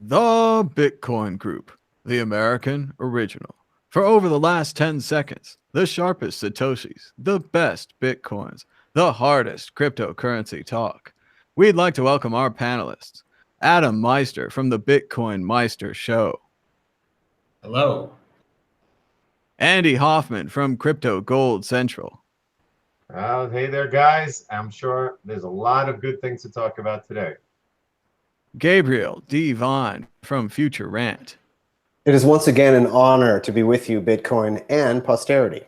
The Bitcoin Group, the American original. For over the last 10 seconds, the sharpest Satoshis, the best Bitcoins, the hardest cryptocurrency talk. We'd like to welcome our panelists, Adam Meister from the Bitcoin Meister Show. Hello. Andy Hoffman from Crypto Gold Central. Hey there, guys. I'm sure there's a lot of good things to talk about today. Gabriel D. Vine from Future Rant. It is once again an honor to be with you, Bitcoin and posterity.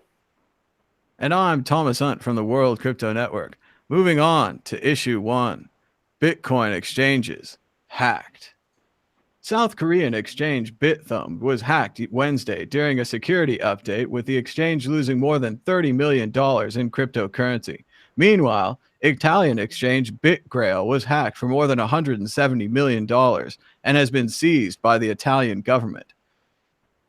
And I'm Thomas Hunt from the World Crypto Network. Moving on to issue 1. Bitcoin exchanges hacked. South Korean exchange Bithumb was hacked Wednesday during a security update, with the exchange losing more than $30 million in cryptocurrency. Meanwhile, Italian exchange BitGrail was hacked for more than $170 million and has been seized by the Italian government.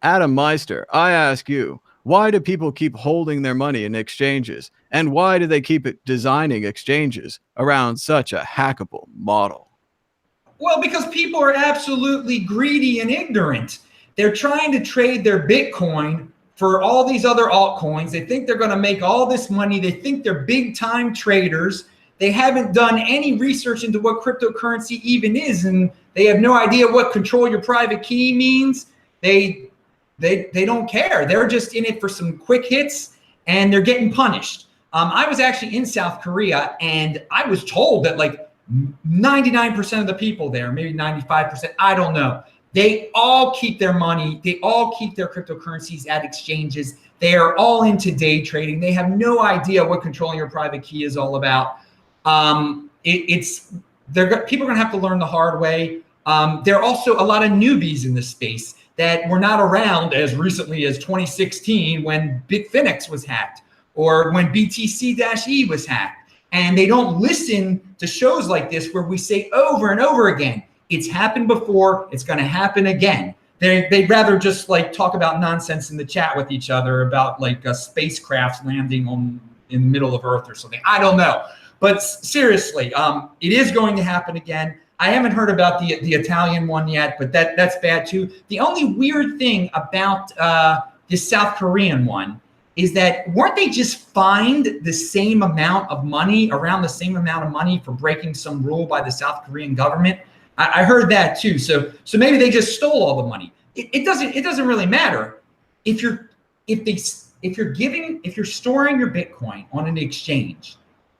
Adam Meister, I ask you, why do people keep holding their money in exchanges? And why do they keep designing exchanges around such a hackable model? Well, because people are absolutely greedy and ignorant. They're trying to trade their Bitcoin for all these other altcoins. They think they're going to make all this money. They think they're big time traders. They haven't done any research into what cryptocurrency even is, and they have no idea what control your private key means. They don't care. They're just in it for some quick hits, and they're getting punished. I was actually in South Korea, and I was told that like 99% of the people there, maybe 95%, I don't know. They all keep their money. They all keep their cryptocurrencies at exchanges. They are all into day trading. They have no idea what controlling your private key is all about. People are going to have to learn the hard way. There are also a lot of newbies in this space that were not around as recently as 2016 when Bitfinex was hacked or when BTC-E was hacked. And they don't listen to shows like this where we say over and over again, it's happened before, it's going to happen again. They'd rather just like talk about nonsense in the chat with each other about like spacecrafts landing in the middle of Earth or something. I don't know. But seriously, it is going to happen again. I haven't heard about the Italian one yet, but that's bad too. The only weird thing about this South Korean one is that weren't they just fined the same amount of money, around the same amount of money for breaking some rule by the South Korean government? I heard that too. So maybe they just stole all the money. It doesn't really matter if you're storing your Bitcoin on an exchange.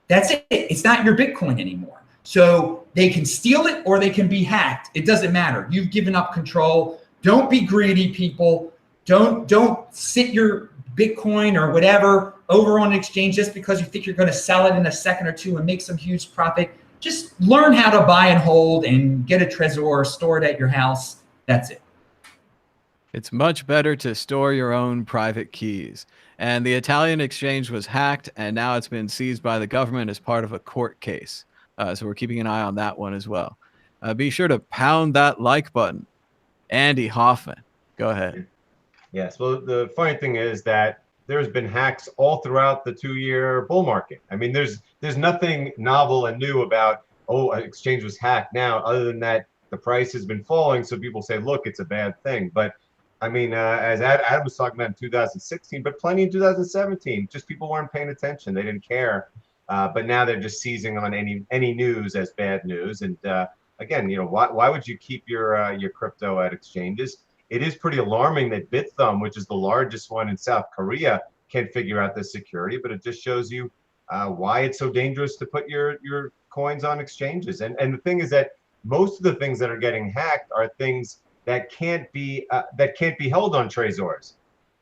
That's it. It's not your Bitcoin anymore. So they can steal it or they can be hacked. It doesn't matter. You've given up control. Don't be greedy, people. Don't sit your Bitcoin or whatever over on an exchange just because you think you're going to sell it in a second or two and make some huge profit. Just learn how to buy and hold and get a Trezor, store it at your house. That's it. It's much better to store your own private keys. And the Italian exchange was hacked, and now it's been seized by the government as part of a court case. So we're keeping an eye on that one as well. Be sure to pound that like button. Andy Hoffman, go ahead. Yes, well, the funny thing is that there's been hacks all throughout the 2-year bull market. I mean, there's nothing novel and new about, an exchange was hacked now, other than that the price has been falling, so people say, look, it's a bad thing. But I mean, as Adam was talking about in 2016, but plenty in 2017, just people weren't paying attention. They didn't care. But now they're just seizing on any news as bad news. And again, why would you keep your crypto at exchanges? It is pretty alarming that Bithumb, which is the largest one in South Korea, can't figure out this security. But it just shows you why it's so dangerous to put your coins on exchanges. And the thing is that most of the things that are getting hacked are things that can't be held on Trezors.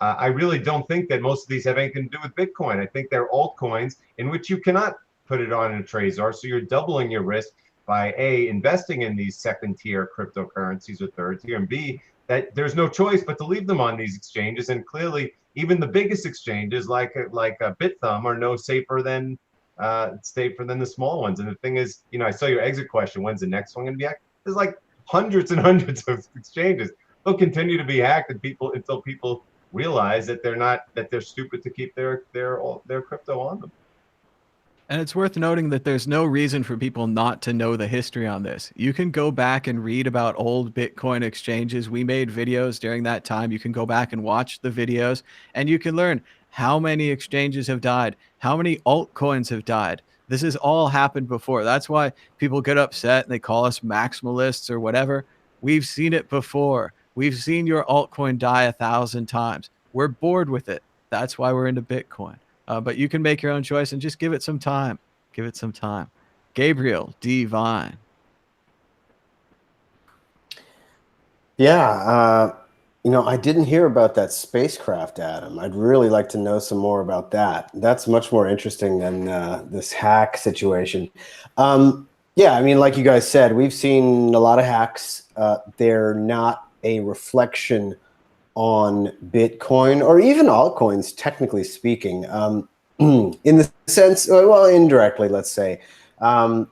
I really don't think that most of these have anything to do with Bitcoin. I think they're altcoins in which you cannot put it on a Trezor. So you're doubling your risk by A, investing in these second-tier cryptocurrencies or third-tier, and B, that there's no choice but to leave them on these exchanges. And clearly, even the biggest exchanges like Bithumb are no safer than the small ones. And the thing is, I saw your exit question. When's the next one going to be hacked? There's like hundreds and hundreds of exchanges. They'll continue to be hacked until people realize that they're stupid to keep their crypto on them. And it's worth noting that there's no reason for people not to know the history on this. You can go back and read about old Bitcoin exchanges. We made videos during that time. You can go back and watch the videos, and you can learn how many exchanges have died, how many altcoins have died. This has all happened before. That's why people get upset and they call us maximalists or whatever. We've seen it before. We've seen your altcoin die 1,000 times. We're bored with it. That's why we're into Bitcoin. But you can make your own choice and just give it some time. Give it some time. Gabriel D. Vine. Yeah, I didn't hear about that spacecraft, Adam. I'd really like to know some more about that. That's much more interesting than this hack situation. Yeah, I mean, like you guys said, we've seen a lot of hacks. They're not a reflection on Bitcoin or even altcoins, technically speaking, in the sense, well, indirectly, let's say.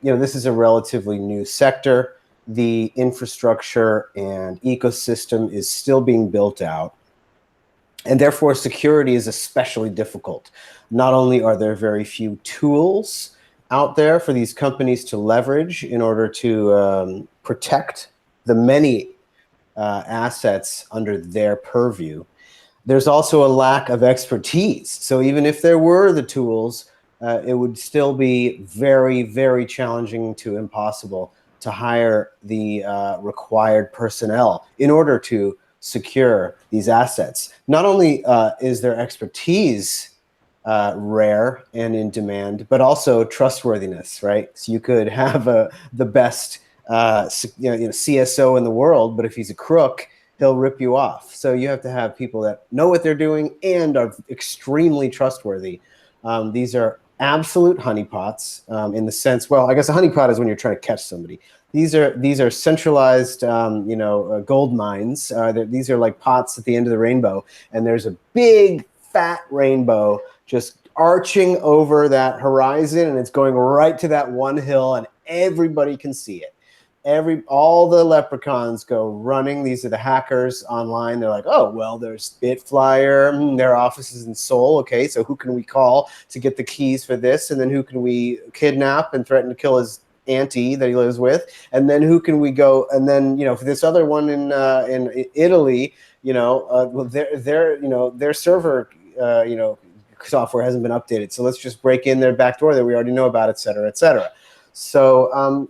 This is a relatively new sector. The infrastructure and ecosystem is still being built out, and therefore security is especially difficult. Not only are there very few tools out there for these companies to leverage in order to protect the many assets under their purview, there's also a lack of expertise. So even if there were the tools, it would still be very, very challenging to impossible to hire the required personnel in order to secure these assets. Not only is their expertise rare and in demand, but also trustworthiness, right? So you could have the best CSO in the world, but if he's a crook, he'll rip you off. So you have to have people that know what they're doing and are extremely trustworthy. These are absolute honeypots in the sense, well, I guess a honeypot is when you're trying to catch somebody. These are centralized, gold mines. These are like pots at the end of the rainbow, and there's a big fat rainbow just arching over that horizon, and it's going right to that one hill, and everybody can see it. All the leprechauns go running. These are the hackers online. They're like, oh, well, there's Bitflyer. Their office is in Seoul. Okay, so who can we call to get the keys for this? And then who can we kidnap and threaten to kill his auntie that he lives with? And then who can we go? And then, for this other one in Italy, their server, software hasn't been updated. So let's just break in their back door that we already know about, et cetera, et cetera. So,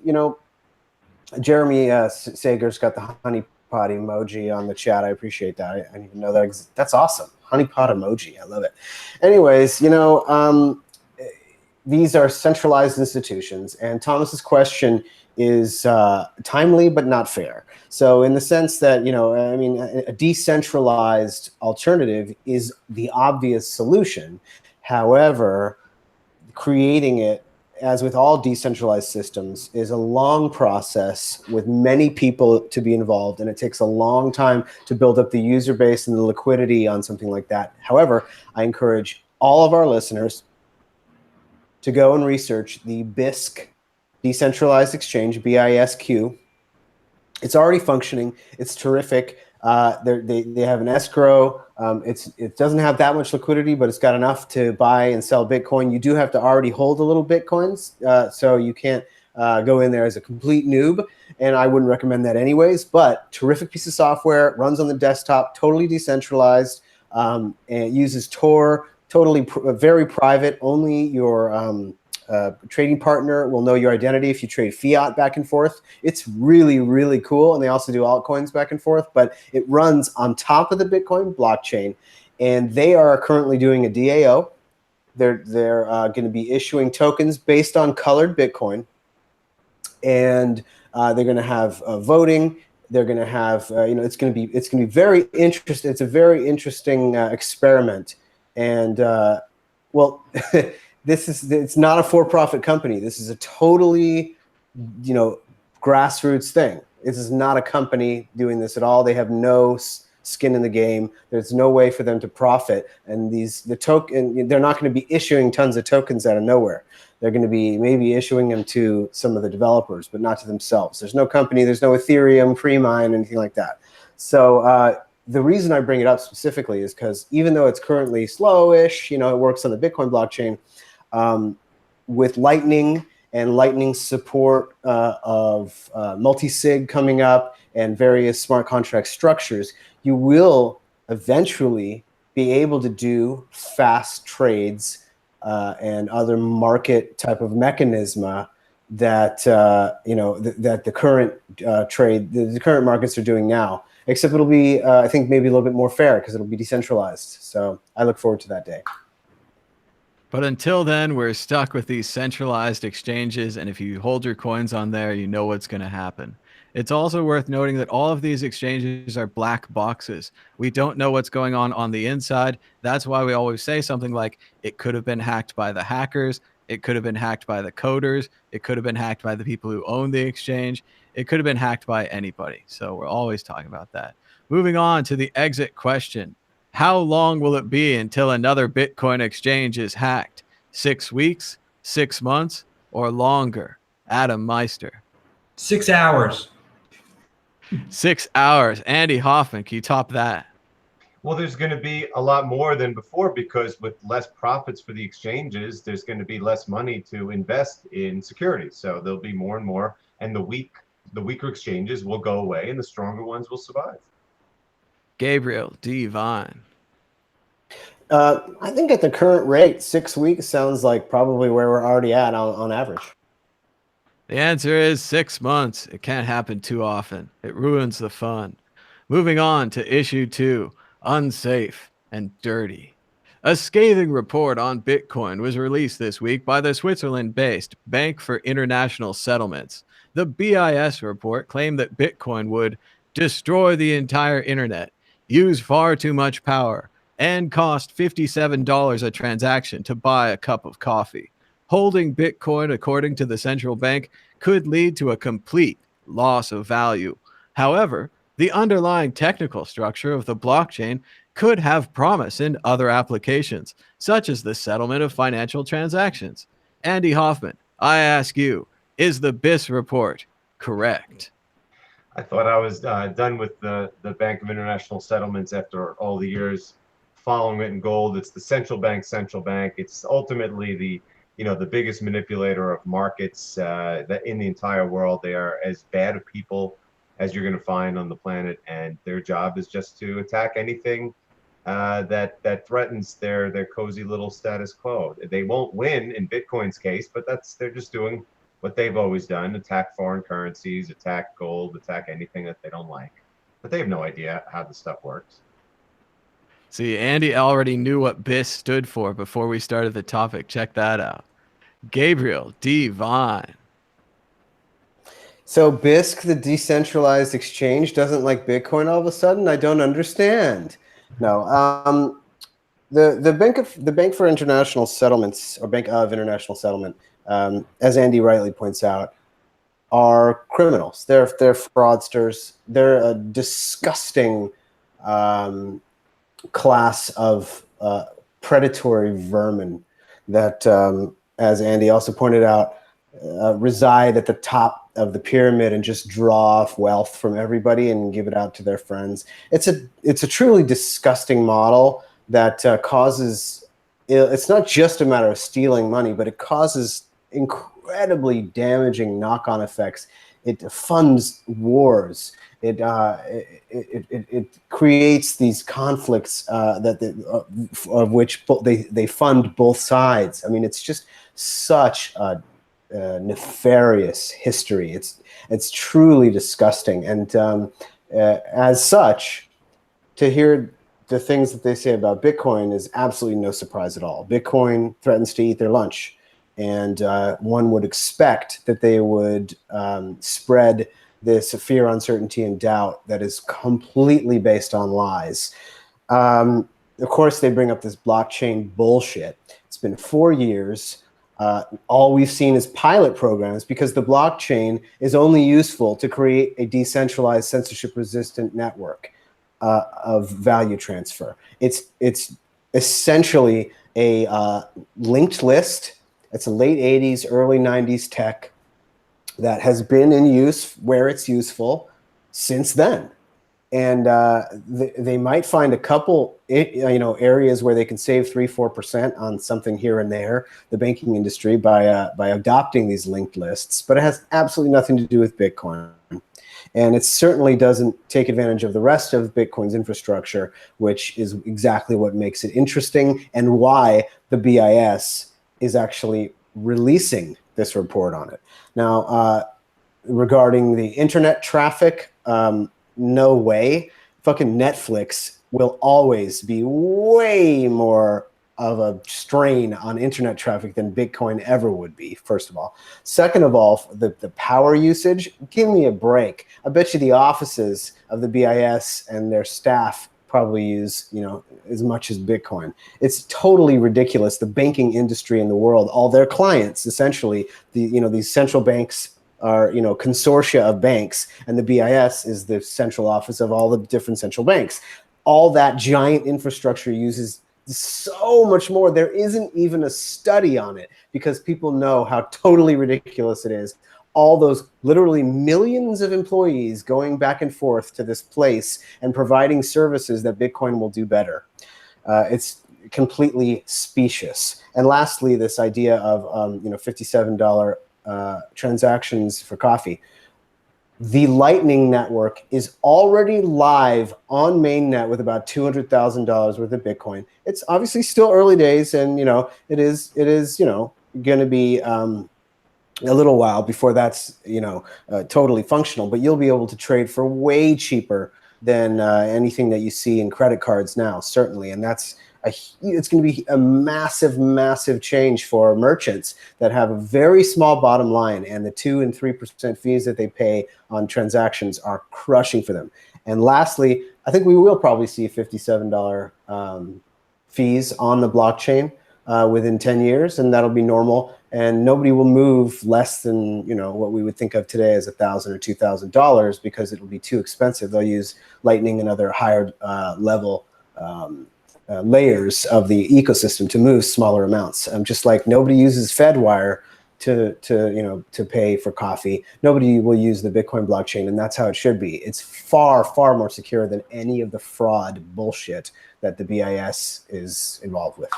Jeremy Sager's got the honeypot emoji on the chat. I appreciate that. I didn't even know that. That's awesome. Honeypot emoji. I love it. Anyways, these are centralized institutions, and Thomas's question is timely but not fair. So in the sense that, a decentralized alternative is the obvious solution. However, creating it, as with all decentralized systems, is a long process with many people to be involved, and it takes a long time to build up the user base and the liquidity on something like that. However, I encourage all of our listeners to go and research the BISC, Decentralized Exchange, BISQ. It's already functioning. It's terrific. They have an escrow. It doesn't have that much liquidity, but it's got enough to buy and sell Bitcoin. You do have to already hold a little Bitcoins, so you can't go in there as a complete noob, and I wouldn't recommend that anyways. But terrific piece of software, runs on the desktop, totally decentralized, and it uses Tor, totally very private. Only your trading partner will know your identity if you trade fiat back and forth. It's really, really cool. And they also do altcoins back and forth, but it runs on top of the Bitcoin blockchain. And they are currently doing a DAO. They're going to be issuing tokens based on colored Bitcoin. And they're going to have voting. They're going to have, it's going to be very interesting. It's a very interesting experiment. And it's not a for-profit company. This is a totally, grassroots thing. This is not a company doing this at all. They have no skin in the game. There's no way for them to profit. And they're not going to be issuing tons of tokens out of nowhere. They're going to be maybe issuing them to some of the developers, but not to themselves. There's no company. There's no Ethereum, pre-mine, anything like that. So the reason I bring it up specifically is because even though it's currently slowish, it works on the Bitcoin blockchain. with Lightning and Lightning support of multi-sig coming up and various smart contract structures, you will eventually be able to do fast trades and other market type of mechanism that that the current the current markets are doing now. Except it'll be, I think, maybe a little bit more fair because it'll be decentralized. So I look forward to that day. But until then, we're stuck with these centralized exchanges, and if you hold your coins on there, you know what's going to happen. It's also worth noting that all of these exchanges are black boxes. We don't know what's going on the inside. That's why we always say something like, it could have been hacked by the hackers, it could have been hacked by the coders, it could have been hacked by the people who own the exchange, it could have been hacked by anybody. So we're always talking about that. Moving on to the exit question. How long will it be until another Bitcoin exchange is hacked? 6 weeks, 6 months, or longer? Adam Meister. 6 hours. 6 hours. Andy Hoffman, can you top that? Well, there's going to be a lot more than before because with less profits for the exchanges, there's going to be less money to invest in securities. So there'll be more and more, and the weaker exchanges will go away and the stronger ones will survive. Gabriel D. Vine. I think at the current rate, 6 weeks sounds like probably where we're already at on average. The answer is 6 months. It can't happen too often. It ruins the fun. Moving on to issue 2, unsafe and dirty. A scathing report on Bitcoin was released this week by the Switzerland-based Bank for International Settlements. The BIS report claimed that Bitcoin would destroy the entire internet, use far too much power, and cost $57 a transaction to buy a cup of coffee. Holding Bitcoin, according to the central bank, could lead to a complete loss of value. However, the underlying technical structure of the blockchain could have promise in other applications, such as the settlement of financial transactions. Andy Hoffman, I ask you, is the BIS report correct? I thought I was done with the Bank of International Settlements after all the years following it in gold. It's the central bank. It's ultimately the biggest manipulator of markets that in the entire world. They are as bad of people as you're going to find on the planet, and their job is just to attack anything that threatens their cozy little status quo. They won't win in Bitcoin's case, but they're just doing what they've always done: attack foreign currencies, attack gold, attack anything that they don't like. But they have no idea how the stuff works. See, Andy already knew what BIS stood for before we started the topic. Check that out. Gabriel D. Vine. So BISC, the decentralized exchange, doesn't like Bitcoin all of a sudden? I don't understand. No. The Bank for International Settlements, or Bank of International Settlement, as Andy rightly points out, are criminals. They're fraudsters. They're a disgusting class of predatory vermin that, as Andy also pointed out, reside at the top of the pyramid and just draw off wealth from everybody and give it out to their friends. It's a truly disgusting model that causes. It's not just a matter of stealing money, but it causes incredibly damaging knock-on effects. It funds wars. It creates these conflicts of which they fund both sides. I mean, it's just such a nefarious history. It's truly disgusting, and as such, to hear the things that they say about Bitcoin is absolutely no surprise at all. Bitcoin threatens to eat their lunch, and one would expect that they would spread this fear, uncertainty, and doubt that is completely based on lies. Of course, they bring up this blockchain bullshit. It's been 4 years. All we've seen is pilot programs because the blockchain is only useful to create a decentralized, censorship-resistant network of value transfer. It's essentially a linked list. It's a late 80s, early 90s tech that has been in use where it's useful since then. and they might find a couple, areas where they can save 3-4% on something here and there, the banking industry, by adopting these linked lists. But it has absolutely nothing to do with Bitcoin. And it certainly doesn't take advantage of the rest of Bitcoin's infrastructure, which is exactly what makes it interesting and why the BIS is actually releasing this report on it. Now, regarding the internet traffic, no way. Fucking Netflix will always be way more of a strain on internet traffic than Bitcoin ever would be, first of all. Second of all, the power usage, give me a break. I bet you the offices of the BIS and their staff probably use, as much as Bitcoin. It's totally ridiculous. The banking industry in the world, all their clients, essentially, these central banks are, consortia of banks, and the BIS is the central office of all the different central banks. All that giant infrastructure uses so much more. There isn't even a study on it because people know how totally ridiculous it is. All those literally millions of employees going back and forth to this place and providing services that Bitcoin will do better. It's completely specious. And lastly, this idea of $57 transactions for coffee. The Lightning Network is already live on mainnet with about $200,000 worth of Bitcoin. It's obviously still early days, and it is going to be a little while before that's totally functional. But you'll be able to trade for way cheaper than anything that you see in credit cards now, certainly, and it's going to be a massive, massive change for merchants that have a very small bottom line, and the 2 and 3% fees that they pay on transactions are crushing for them. And lastly, I think we will probably see $57 fees on the blockchain within 10 years, and that'll be normal. And nobody will move less than what we would think of today as $1,000 or $2,000 because it will be too expensive. They'll use Lightning and other higher level layers of the ecosystem to move smaller amounts. Just like nobody uses Fedwire to pay for coffee, nobody will use the Bitcoin blockchain, and that's how it should be. It's far, far more secure than any of the fraud bullshit that the BIS is involved with.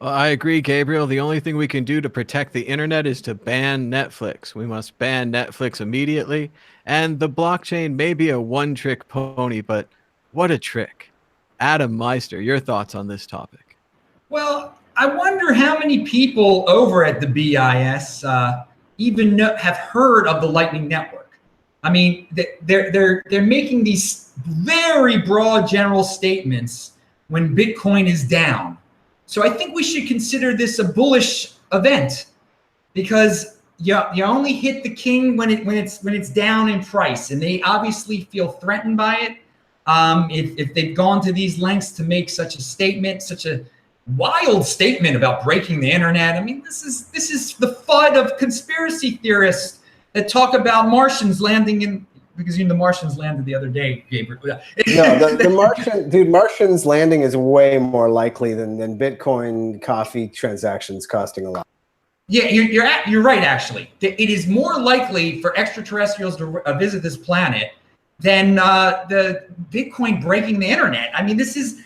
Well, I agree, Gabriel. The only thing we can do to protect the internet is to ban Netflix. We must ban Netflix immediately. And the blockchain may be a one-trick pony, but what a trick. Adam Meister, your thoughts on this topic? Well, I wonder how many people over at the BIS even have heard of the Lightning Network. I mean, they're making these very broad general statements when Bitcoin is down. So I think we should consider this a bullish event because you only hit the king when it's down in price, and they obviously feel threatened by it. If they've gone to these lengths to make such a statement, such a wild statement about breaking the internet. I mean, this is the FUD of conspiracy theorists that talk about Martians landing in, because the Martians landed the other day, Gabriel. No, the Martians landing is way more likely than Bitcoin coffee transactions costing a lot. Yeah, you're right. Actually, it is more likely for extraterrestrials to visit this planet than the Bitcoin breaking the internet. I mean, this is.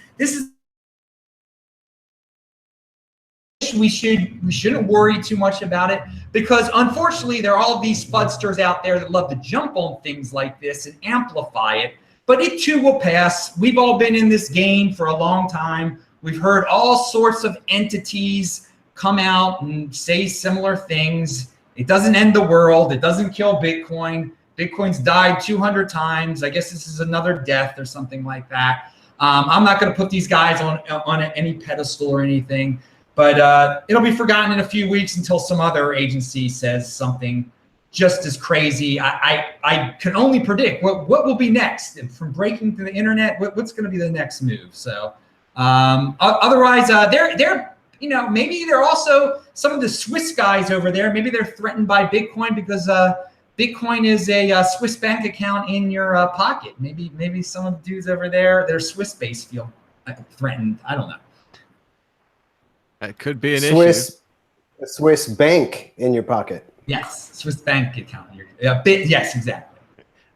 We shouldn't worry too much about it because unfortunately there are all these fudsters out there that love to jump on things like this and amplify it, but it too will pass. We've all been in this game for a long time. We've heard all sorts of entities come out and say similar things. It doesn't end the world. It doesn't kill Bitcoin. Bitcoin's died 200 times. I guess this is another death or something like that. I'm not going to put these guys on any pedestal or anything. But it'll be forgotten in a few weeks until some other agency says something just as crazy. I can only predict what will be next from breaking to the internet. What's going to be the next move? So otherwise, they're maybe they're also some of the Swiss guys over there. Maybe they're threatened by Bitcoin because Bitcoin is a Swiss bank account in your pocket. Maybe some of the dudes over there, they're Swiss-based, feel threatened. I don't know. That could be an issue. A Swiss bank in your pocket. Yes, Swiss bank account. Yes, exactly.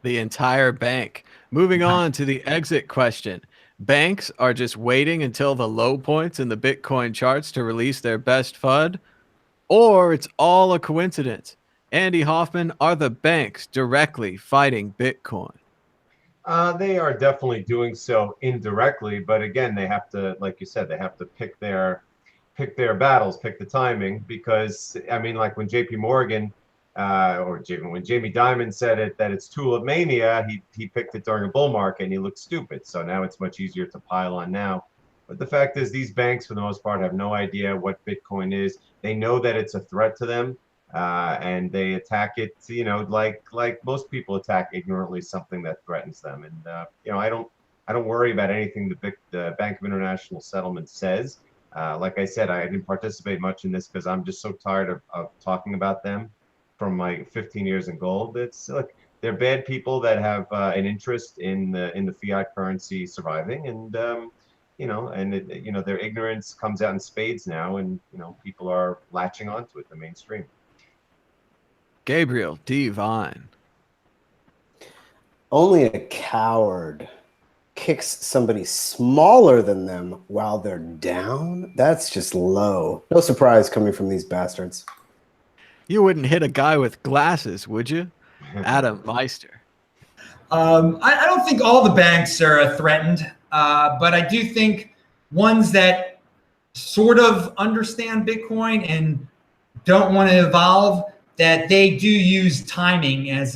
The entire bank. Moving on to the exit question. Banks are just waiting until the low points in the Bitcoin charts to release their best FUD, or it's all a coincidence. Andy Hoffman, are the banks directly fighting Bitcoin? They are definitely doing so indirectly, but again, they have to, like you said, they have to pick their battles, pick the timing. Because I mean, like when J.P. Morgan when Jamie Dimon said it that it's tulip mania, he picked it during a bull market and he looked stupid. So now it's much easier to pile on now. But the fact is, these banks, for the most part, have no idea what Bitcoin is. They know that it's a threat to them, and they attack it, like most people attack ignorantly something that threatens them. And I don't worry about anything the Bank of International Settlement says. Like I said, I didn't participate much in this because I'm just so tired of talking about them from my 15 years in gold. It's like they're bad people that have an interest in the fiat currency surviving, and their ignorance comes out in spades now, and people are latching onto it, the mainstream. Gabriel D. Vine. Only a coward kicks somebody smaller than them while they're down. That's just low. No surprise coming from these bastards. You wouldn't hit a guy with glasses, would you? Adam Meister. I don't think all the banks are threatened, but I do think ones that sort of understand Bitcoin and don't want to evolve, that they do use timing as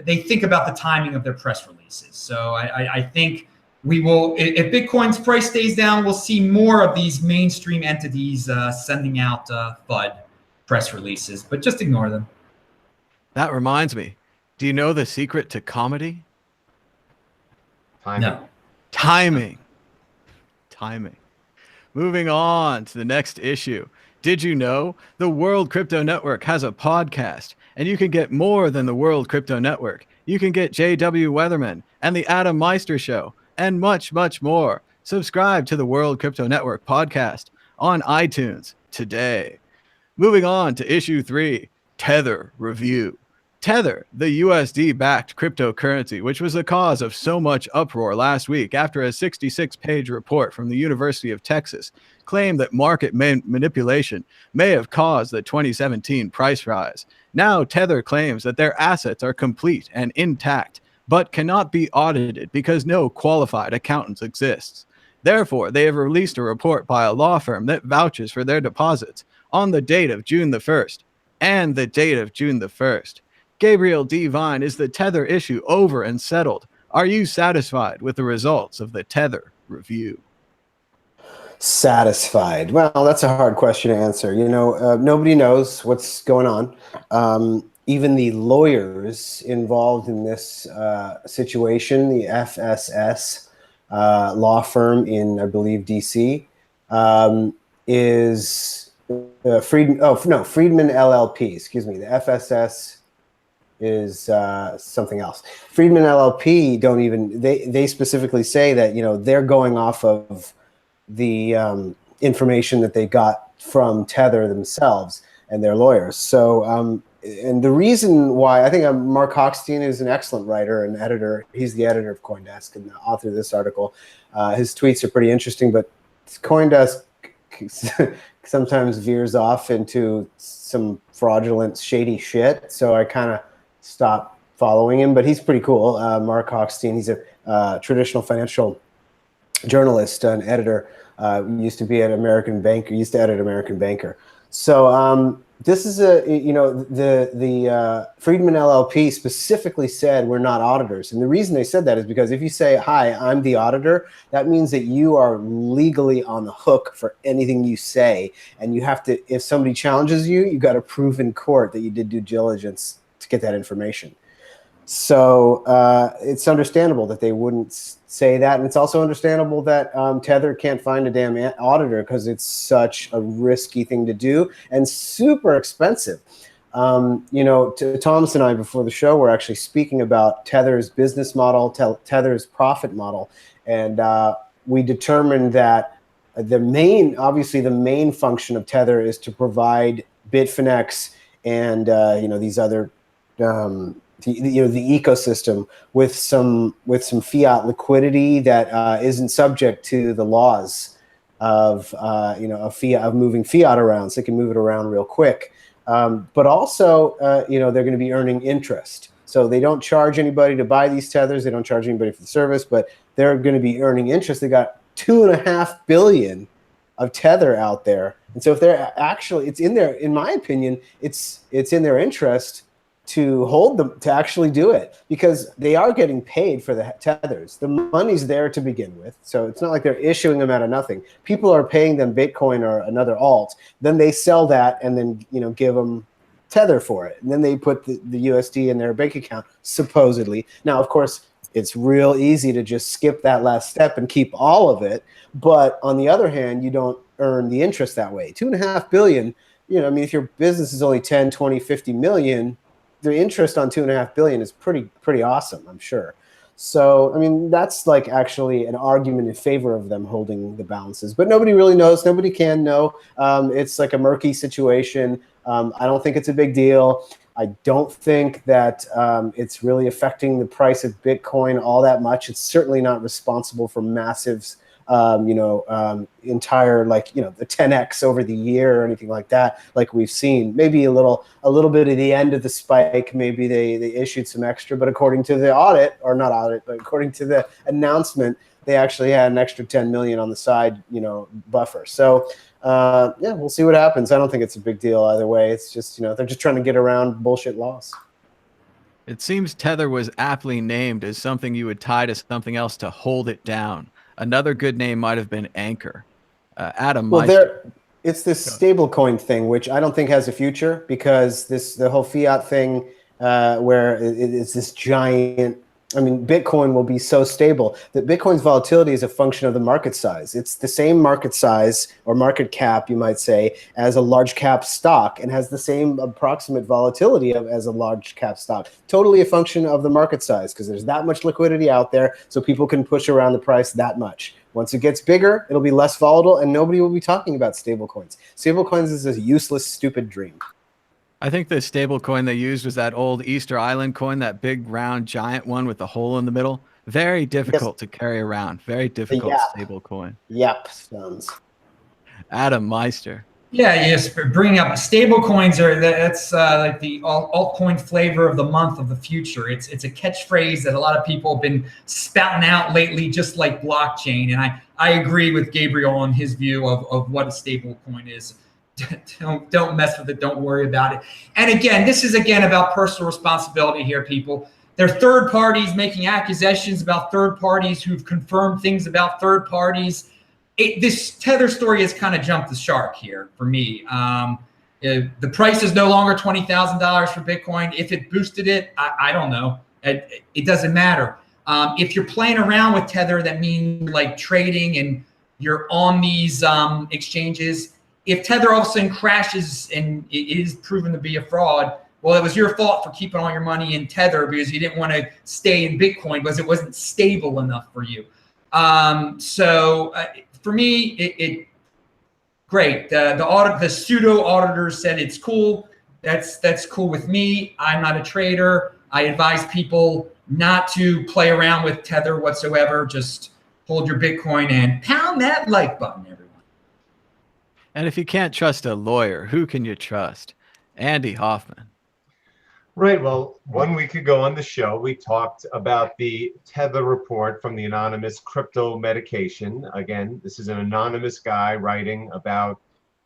they think about the timing of their press releases. So I think we will, if Bitcoin's price stays down, we'll see more of these mainstream entities sending out FUD press releases, but just ignore them. That reminds me. Do you know the secret to comedy? Timing. No. Timing. Moving on to the next issue. Did you know the World Crypto Network has a podcast? And you can get more than the World Crypto Network. You can get J.W. Weatherman and the Adam Meister Show and much, much more. Subscribe to the World Crypto Network podcast on iTunes today. Moving on to issue 3, Tether review. Tether, the USD-backed cryptocurrency, which was the cause of so much uproar last week after a 66-page report from the University of Texas claimed that market manipulation may have caused the 2017 price rise. Now Tether claims that their assets are complete and intact, but cannot be audited because no qualified accountants exists. Therefore, they have released a report by a law firm that vouches for their deposits on the date of June the 1st and the date of June the 1st. Gabriel D. Vine, is the Tether issue over and settled? Are you satisfied with the results of the Tether review? Satisfied? Well, that's a hard question to answer. Nobody knows what's going on. Even the lawyers involved in this situation, the FSS law firm in, I believe, DC, is Friedman LLP. Excuse me. The FSS is something else. Friedman LLP don't even, they specifically say that they're going off of the information that they got from Tether themselves and their lawyers. So and the reason why, I think Mark Hochstein is an excellent writer and editor. He's the editor of CoinDesk and the author of this article. His tweets are pretty interesting, but CoinDesk sometimes veers off into some fraudulent, shady shit. So I kind of stopped following him, but he's pretty cool. Mark Hochstein, he's a traditional financial journalist and editor. Used to be at American Banker, used to edit American Banker. So this is the Friedman LLP specifically said we're not auditors. And the reason they said that is because if you say, hi, I'm the auditor, that means that you are legally on the hook for anything you say. And you have to, if somebody challenges you, you got to prove in court that you did due diligence to get that information. So it's understandable that they wouldn't say that. And it's also understandable that Tether can't find a damn auditor because it's such a risky thing to do and super expensive. Thomas and I, before the show, were actually speaking about Tether's business model, Tether's profit model. And we determined that the main function of Tether is to provide Bitfinex and, these other the ecosystem with some fiat liquidity that isn't subject to the laws of of moving fiat around, so they can move it around real quick. But also, they're going to be earning interest. So they don't charge anybody to buy these tethers. They don't charge anybody for the service, but they're going to be earning interest. They got 2.5 billion of tether out there, and so if they're actually, it's in their, in my opinion, it's in their interest to hold them, to actually do it, because they are getting paid for the tethers. The money's there to begin with, so it's not like they're issuing them out of nothing. People are paying them Bitcoin or another alt, then they sell that and then give them tether for it, and then they put the USD in their bank account, supposedly. Now, of course, it's real easy to just skip that last step and keep all of it, but on the other hand, you don't earn the interest that way. 2.5 billion, if your business is only 10, 20, 50 million, the interest on 2.5 billion is pretty awesome, I'm sure. So, that's like actually an argument in favor of them holding the balances, but nobody really knows. Nobody can know. It's like a murky situation. I don't think it's a big deal. I don't think that it's really affecting the price of Bitcoin all that much. It's certainly not responsible for massive, entire, the 10x over the year or anything like that, like we've seen. Maybe a little bit at the end of the spike, maybe they issued some extra, but according to the audit, or not audit, but according to the announcement, they actually had an extra 10 million on the side, buffer. So we'll see what happens. I don't think it's a big deal either way. It's just, they're just trying to get around bullshit laws. It seems Tether was aptly named as something you would tie to something else to hold it down. Another good name might have been Anchor. Adam Meister. It's this stablecoin thing, which I don't think has a future, because the whole fiat thing, where it's this giant. Bitcoin will be so stable that Bitcoin's volatility is a function of the market size. It's the same market size, or market cap, you might say, as a large cap stock, and has the same approximate volatility as a large cap stock. Totally a function of the market size, because there's that much liquidity out there, so people can push around the price that much. Once it gets bigger, it'll be less volatile, and nobody will be talking about stablecoins. Stablecoins is a useless, stupid dream. I think the stable coin they used was that old Easter Island coin, that big round giant one with the hole in the middle. Very difficult to carry around. Very difficult stable coin. Yep, sounds. Adam Meister. Yeah, yes. Bringing up stable coins that's like the altcoin flavor of the month of the future. It's a catchphrase that a lot of people have been spouting out lately, just like blockchain. And I agree with Gabriel on his view of what a stable coin is. Don't mess with it. Don't worry about it. And again, this is about personal responsibility here, people. There are third parties making accusations about third parties who've confirmed things about third parties. This Tether story has kind of jumped the shark here for me. The price is no longer $20,000 for Bitcoin. If it boosted it, I don't know. It doesn't matter. If you're playing around with Tether, that means like trading and you're on these exchanges. If Tether all of a sudden crashes and it is proven to be a fraud, well, it was your fault for keeping all your money in Tether because you didn't want to stay in Bitcoin because it wasn't stable enough for you. For me, it great. The pseudo auditors said it's cool. That's cool with me. I'm not a trader. I advise people not to play around with Tether whatsoever. Just hold your Bitcoin and pound that like button, everyone. And if you can't trust a lawyer, who can you trust? Andy Hoffman. Right. Well, 1 week ago on the show, we talked about the Tether report from the anonymous crypto medication. Again, this is an anonymous guy writing about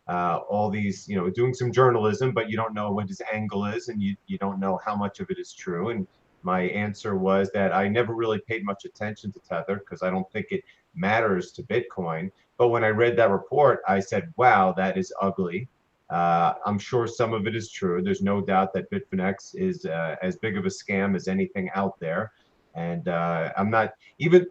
all these, doing some journalism, but you don't know what his angle is, and you don't know how much of it is true. And my answer was that I never really paid much attention to Tether because I don't think it matters to Bitcoin. But when I read that report, I said, wow, that is ugly. I'm sure some of it is true. There's no doubt that Bitfinex is as big of a scam as anything out there. And I'm not even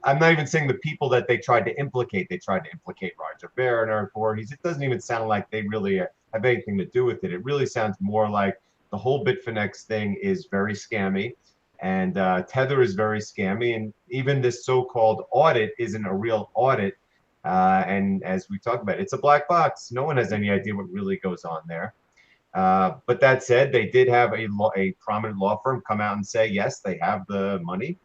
saying the people that they tried to implicate. They tried to implicate Roger Ver and Eric Voorhees. It doesn't even sound like they really have anything to do with it. It really sounds more like the whole Bitfinex thing is very scammy. And Tether is very scammy. And even this so-called audit isn't a real audit. And as we talked about, it's a black box. No one has any idea what really goes on there. But that said, they did have a prominent law firm come out and say, yes, they have the money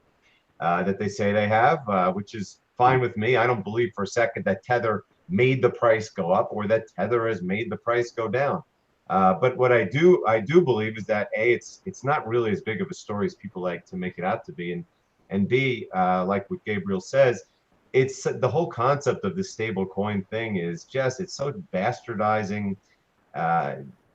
that they say they have, which is fine with me. I don't believe for a second that Tether made the price go up or that Tether has made the price go down. But what I do believe is that A, it's not really as big of a story as people like to make it out to be, and B, like what Gabriel says, it's the whole concept of the stable coin thing is just, it's so bastardizing,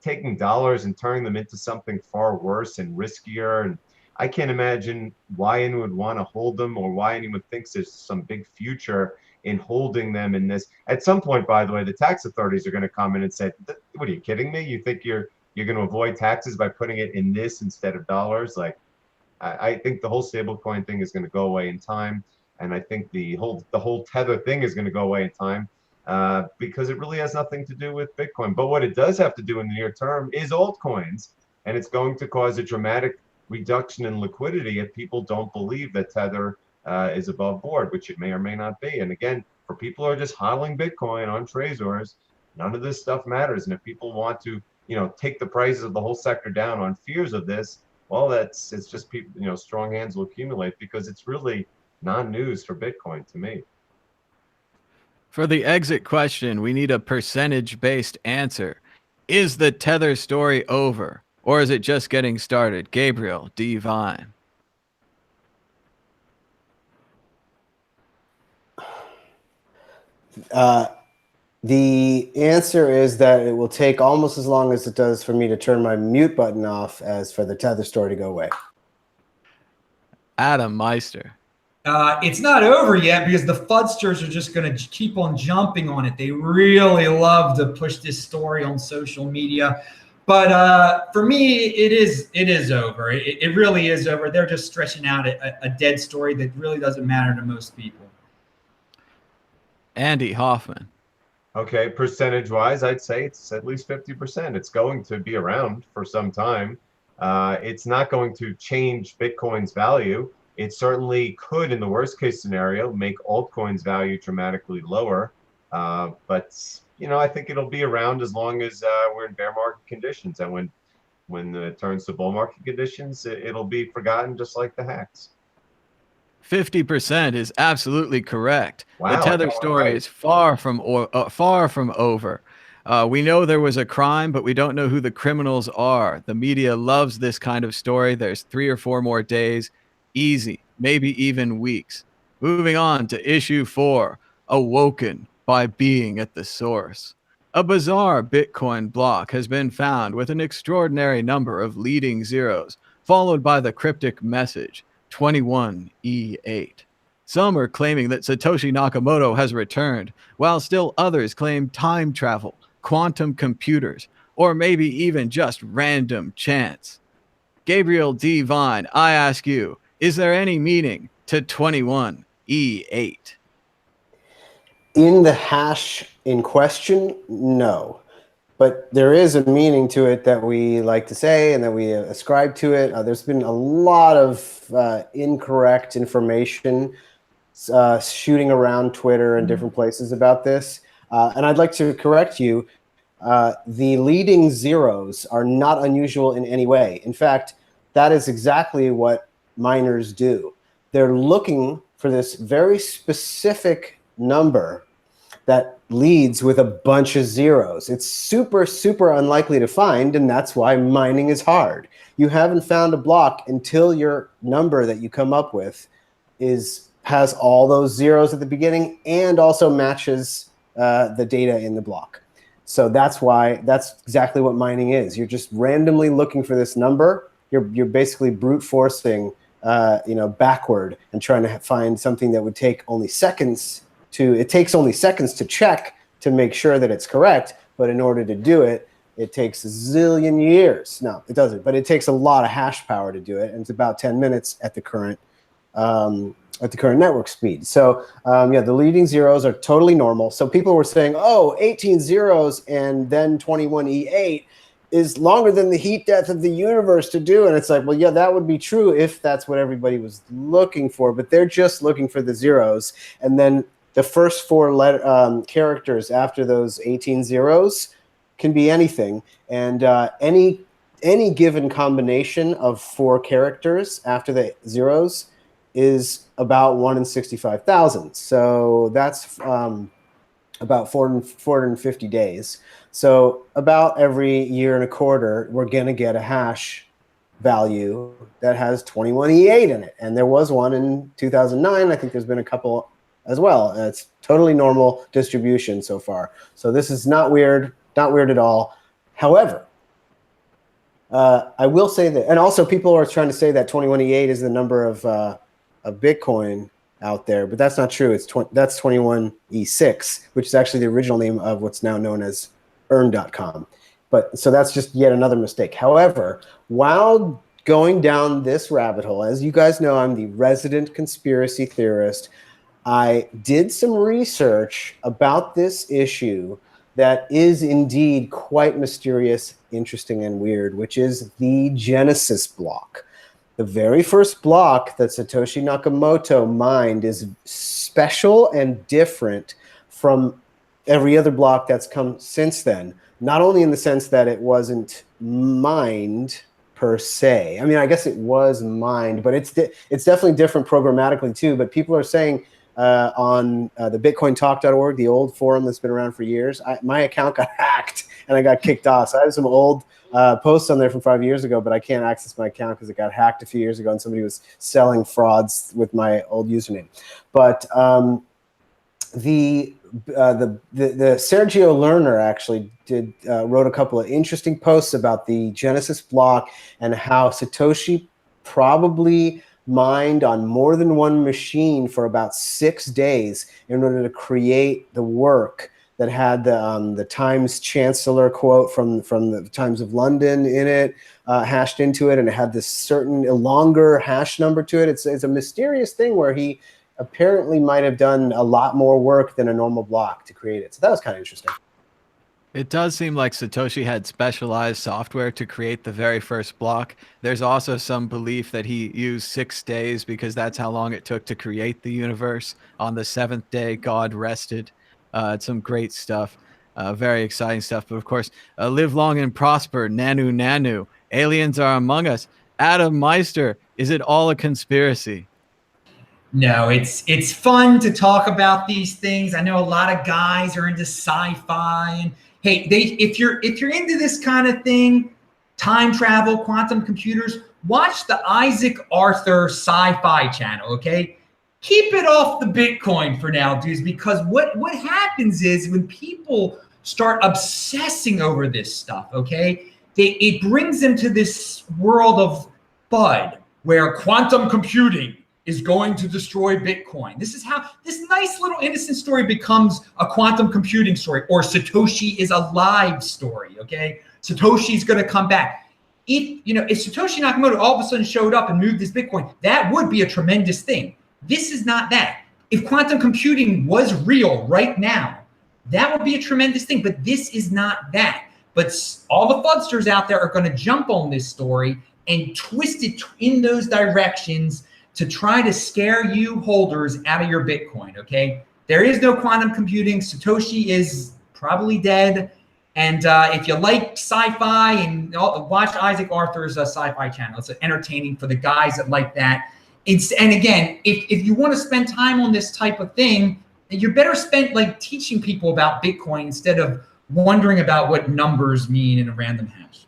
taking dollars and turning them into something far worse and riskier. And I can't imagine why anyone would want to hold them or why anyone thinks there's some big future in holding them in this. At some point, by the way, the tax authorities are going to come in and say, what are you kidding me? You think you're going to avoid taxes by putting it in this instead of dollars? Like, I think the whole stablecoin thing is going to go away in time. And I think the whole Tether thing is going to go away in time. Because it really has nothing to do with Bitcoin. But what it does have to do in the near term is altcoins. And it's going to cause a dramatic reduction in liquidity if people don't believe that Tether is above board, which it may or may not be. And again, for people who are just hodling Bitcoin on Trezors, none of this stuff matters. And if people want to, take the prices of the whole sector down on fears of this, well, it's just people, strong hands will accumulate because it's really non-news for Bitcoin to me. For the exit question, we need a percentage-based answer. Is the Tether story over, or is it just getting started? Gabriel D. Vine. The answer is that it will take almost as long as it does for me to turn my mute button off as for the Tether story to go away. Adam Meister. It's not over yet because the fudsters are just going to keep on jumping on it. They really love to push this story on social media. But for me, it is over. It really is over. They're just stretching out a dead story that really doesn't matter to most people. Andy Hoffman. Okay, percentage-wise, I'd say it's at least 50%. It's going to be around for some time. It's not going to change Bitcoin's value. It certainly could, in the worst-case scenario, make altcoins' value dramatically lower. But I think it'll be around as long as we're in bear market conditions. And when it turns to bull market conditions, it'll be forgotten, just like the hacks. 50% is absolutely correct. Wow, the Tether story is far from over. We know there was a crime, but we don't know who the criminals are. The media loves this kind of story. There's 3 or 4 more days. Easy, maybe even weeks. Moving on to issue 4, awoken by being at the source. A bizarre Bitcoin block has been found with an extraordinary number of leading zeros, followed by the cryptic message 21E8. Some are claiming that Satoshi Nakamoto has returned, while still others claim time travel, quantum computers, or maybe even just random chance. Gabriel D. Vine, I ask you, is there any meaning to 21E8? In the hash in question, no. But there is a meaning to it that we like to say and that we ascribe to it. There's been a lot of incorrect information shooting around Twitter and different places about this. And I'd like to correct you. The leading zeros are not unusual in any way. In fact, that is exactly what miners do. They're looking for this very specific number that leads with a bunch of zeros. It's super, super unlikely to find, and that's why mining is hard. You haven't found a block until your number that you come up with has all those zeros at the beginning and also matches the data in the block. So that's exactly what mining is. You're just randomly looking for this number. You're basically brute forcing backward and trying to find something that would take only seconds it takes only seconds to check to make sure that it's correct, but in order to do it, it takes a zillion years. No, it doesn't, but it takes a lot of hash power to do it, and it's about 10 minutes at the current network speed. So the leading zeros are totally normal. So people were saying, 18 zeros and then 21E8 is longer than the heat death of the universe to do. And it's like, well, yeah, that would be true if that's what everybody was looking for, but they're just looking for the zeros. And then the first 4 characters after those 18 zeros can be anything, and any given combination of 4 characters after the zeros is about 1 in 65,000. So that's about 450 days. So about every year and a quarter, we're going to get a hash value that has 21E8 in it. And there was one in 2009. I think there's been a couple as well. And it's totally normal distribution so far. So this is not weird at all. However, I will say that, and also people are trying to say that 21E8 is the number of Bitcoin out there, but that's not true. That's 21E6, which is actually the original name of what's now known as earn.com. But so that's just yet another mistake. However, while going down this rabbit hole, as you guys know, I'm the resident conspiracy theorist. I did some research about this issue that is indeed quite mysterious, interesting, and weird, which is the Genesis block. The very first block that Satoshi Nakamoto mined is special and different from every other block that's come since then. Not only in the sense that it wasn't mined per se. I mean, I guess it was mined, but it's definitely different programmatically too. But people are saying on the bitcointalk.org, the old forum that's been around for years, my account got hacked and I got kicked off. So I have some old posts on there from 5 years ago, but I can't access my account because it got hacked a few years ago and somebody was selling frauds with my old username. But the Sergio Lerner actually wrote a couple of interesting posts about the Genesis block and how Satoshi probably mined on more than one machine for about 6 days in order to create the work that had the Times Chancellor quote from the Times of London in it, hashed into it, and it had this certain longer hash number to it. It's a mysterious thing where he apparently might have done a lot more work than a normal block to create it. So that was kind of interesting. It does seem like Satoshi had specialized software to create the very first block. There's also some belief that he used 6 days because that's how long it took to create the universe. On the 7th day, God rested. It's some great stuff, very exciting stuff. But of course, live long and prosper, Nanu Nanu. Aliens are among us. Adam Meister, is it all a conspiracy? No, it's fun to talk about these things. I know a lot of guys are into sci-fi, and hey, if you're into this kind of thing, time travel, quantum computers, watch the Isaac Arthur sci-fi channel, okay? Keep it off the Bitcoin for now, dudes, because what happens is when people start obsessing over this stuff, okay, it brings them to this world of FUD, where quantum computing is going to destroy Bitcoin. This is how this nice little innocent story becomes a quantum computing story, or Satoshi is alive story, okay? Satoshi's gonna come back. If Satoshi Nakamoto all of a sudden showed up and moved this Bitcoin, that would be a tremendous thing. This is not that. If quantum computing was real right now, that would be a tremendous thing, but this is not that. But all the FUDsters out there are gonna jump on this story and twist it in those directions to try to scare you holders out of your Bitcoin, okay? There is no quantum computing. Satoshi is probably dead. And if you like sci-fi, and watch Isaac Arthur's sci-fi channel. It's entertaining for the guys that like that. And again, if you want to spend time on this type of thing, you're better spent like teaching people about Bitcoin instead of wondering about what numbers mean in a random hash.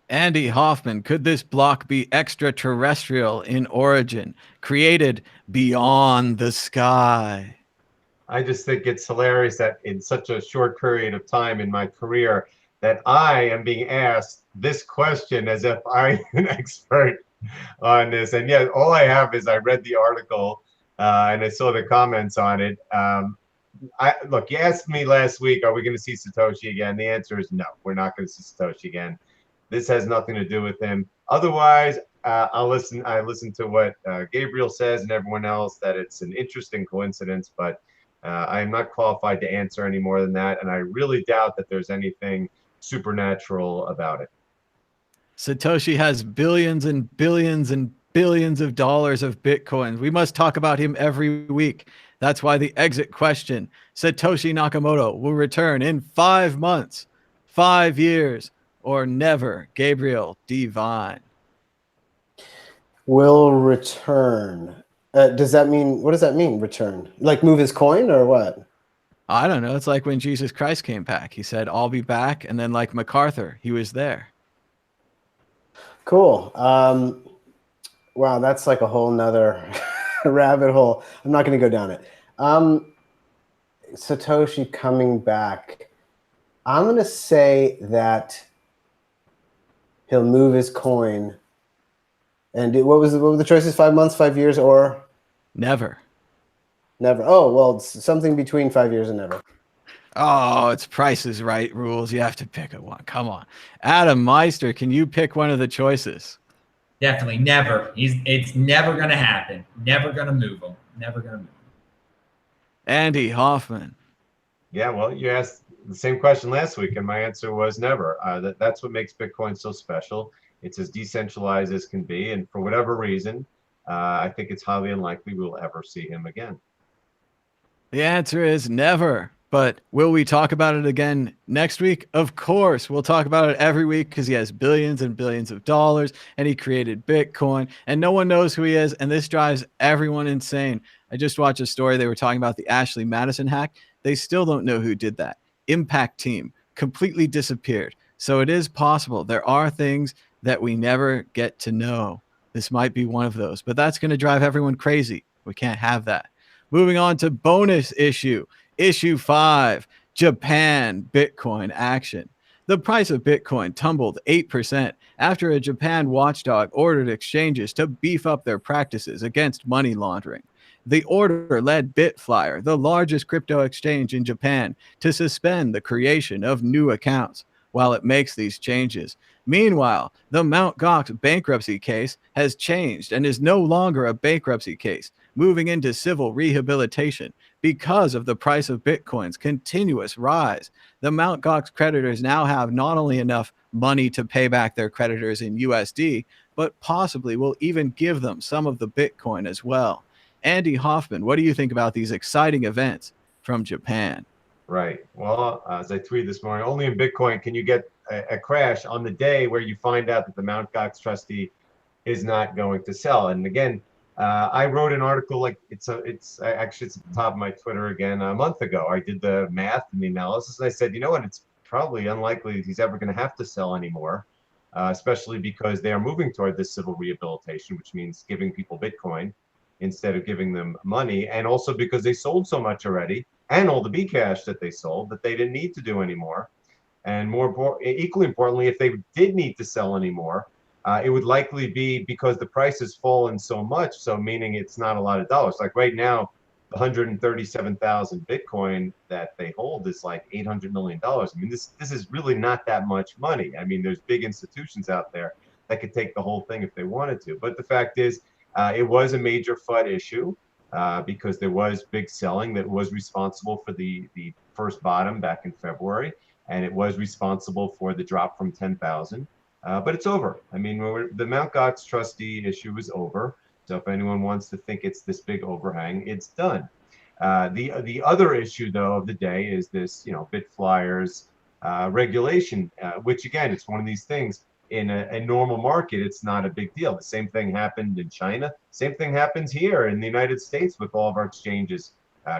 Andy Hoffman, could this block be extraterrestrial in origin, created beyond the sky? I just think it's hilarious that in such a short period of time in my career that I am being asked this question as if I'm an expert on this. And yet all I have is I read the article and I saw the comments on it. Look, you asked me last week, are we going to see Satoshi again? The answer is no, we're not going to see Satoshi again. This has nothing to do with him. Otherwise, I listen to what Gabriel says and everyone else, that it's an interesting coincidence, but I am not qualified to answer any more than that. And I really doubt that there's anything supernatural about it. Satoshi has billions and billions and billions of dollars of Bitcoin. We must talk about him every week. That's why the exit question, Satoshi Nakamoto will return in 5 months, 5 years, or never. Gabriel Devine. Will return. Does that mean, what does that mean, return? Like move his coin or what? I don't know. It's like when Jesus Christ came back. He said, I'll be back. And then like MacArthur, he was there. Cool. Wow, that's like a whole nother rabbit hole. I'm not going to go down it. Satoshi coming back. I'm going to say that he'll move his coin. And what were the choices? 5 months, 5 years, or Never. never? Oh, well, it's something between 5 years and never. Oh, it's Price is Right rules. You have to pick a one. Come on. Adam Meister, can you pick one of the choices? Definitely never. It's never going to happen. Never going to move him. Never going to move him. Andy Hoffman. Yeah, well, you asked the same question last week, and my answer was never. That's what makes Bitcoin so special. It's as decentralized as can be, and for whatever reason, I think it's highly unlikely we'll ever see him again. The answer is never. But will we talk about it again next week? Of course. We'll talk about it every week because he has billions and billions of dollars and he created Bitcoin and no one knows who he is. And this drives everyone insane. I just watched a story. They were talking about the Ashley Madison hack. They still don't know who did that. Impact team completely disappeared. So it is possible. There are things that we never get to know. This might be one of those, but that's going to drive everyone crazy. We can't have that. Moving on to bonus issue. Issue 5, Japan Bitcoin action. The price of Bitcoin tumbled 8% after a Japan watchdog ordered exchanges to beef up their practices against money laundering. The order led Bitflyer, the largest crypto exchange in Japan, to suspend the creation of new accounts while it makes these changes. Meanwhile, the Mt. Gox bankruptcy case has changed and is no longer a bankruptcy case, moving into civil rehabilitation because of the price of Bitcoin's continuous rise. The Mt. Gox creditors now have not only enough money to pay back their creditors in USD, but possibly will even give them some of the Bitcoin as well. Andy Hoffman, what do you think about these exciting events from Japan? Right. Well, as I tweeted this morning, only in Bitcoin can you get a crash on the day where you find out that the Mt. Gox trustee is not going to sell. And again, I wrote an article like actually it's at the top of my Twitter again a month ago. I did the math and the analysis, and I said, you know what, it's probably unlikely he's ever going to have to sell anymore, especially because they are moving toward this civil rehabilitation, which means giving people Bitcoin instead of giving them money, and also because they sold so much already and all the Bcash that they sold that they didn't need to do anymore. And equally importantly, if they did need to sell anymore, it would likely be because the price has fallen so much, so meaning it's not a lot of dollars. Like right now, 137,000 Bitcoin that they hold is like $800 million. I mean, this is really not that much money. I mean, there's big institutions out there that could take the whole thing if they wanted to. But the fact is, it was a major FUD issue because there was big selling that was responsible for the first bottom back in February, and it was responsible for the drop from 10,000. But it's over. I mean, the Mt. Gox trustee issue is over. So if anyone wants to think it's this big overhang, it's done. The other issue, though, of the day is this, Bitflyer's regulation, which again, it's one of these things. In a normal market, it's not a big deal. The same thing happened in China. Same thing happens here in the United States with all of our exchanges.